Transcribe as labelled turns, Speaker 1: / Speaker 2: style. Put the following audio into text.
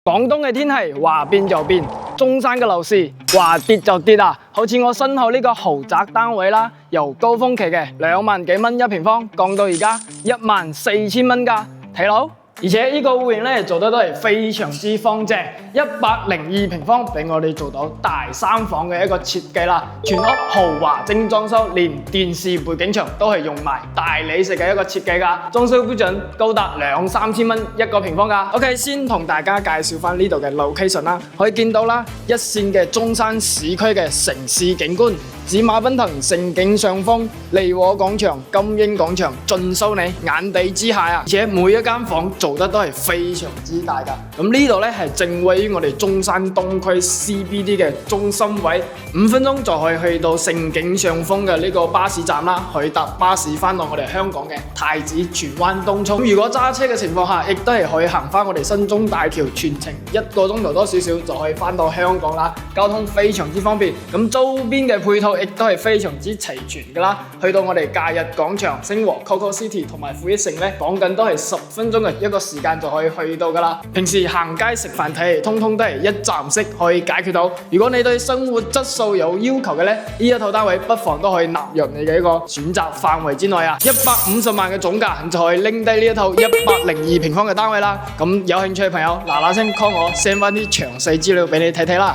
Speaker 1: 廣東嘅天氣話變就變，中山嘅樓市話跌就跌啊！好似我身後呢個豪宅單位啦，由高峰期嘅2萬幾蚊一平方，降到而家14000蚊㗎，睇樓。而且呢個戶型咧做得都係非常之方正，102平方俾我哋做到大3房嘅一個設計啦，全屋豪華精裝修，連電視背景牆都係用埋大理石嘅一個設計㗎，裝修標準高達2-3千蚊一個平方㗎。OK， 先同大家介紹翻呢度嘅 location 啦，可以見到啦，一線嘅中山市區嘅城市景觀，紫馬奔騰，盛景上風，利和廣場、金鷹廣場盡收你眼底之下啊！而且每一間房做得都係非常之大㗎。咁呢度咧係正位於我哋中山東區 CBD 嘅中心位，5分鐘就可以去到盛景上風嘅呢個巴士站啦，可以搭巴士翻到我哋香港嘅太子荃灣東涌。如果揸車嘅情況下，亦都係可以行翻我哋新中大橋，全程1個鐘頭多少少就可以翻到香港啦，交通非常之方便。咁周邊嘅配套亦都係非常之齊全㗎啦，去到我哋假日廣場、星禾 Coco City 同埋富益城咧，講緊都係10分鐘嘅一個時間就可以去到㗎啦。平時行街食飯睇戲，通通都係一站式可以解決到。如果你對生活質素有要求嘅咧，呢一套單位不妨都可以納入你嘅一個選擇範圍之內啊！150萬嘅總價就可以拎低呢一套102平方嘅單位啦。咁有興趣嘅朋友嗱嗱聲 call 我 send 翻啲詳細資料俾你睇睇啦。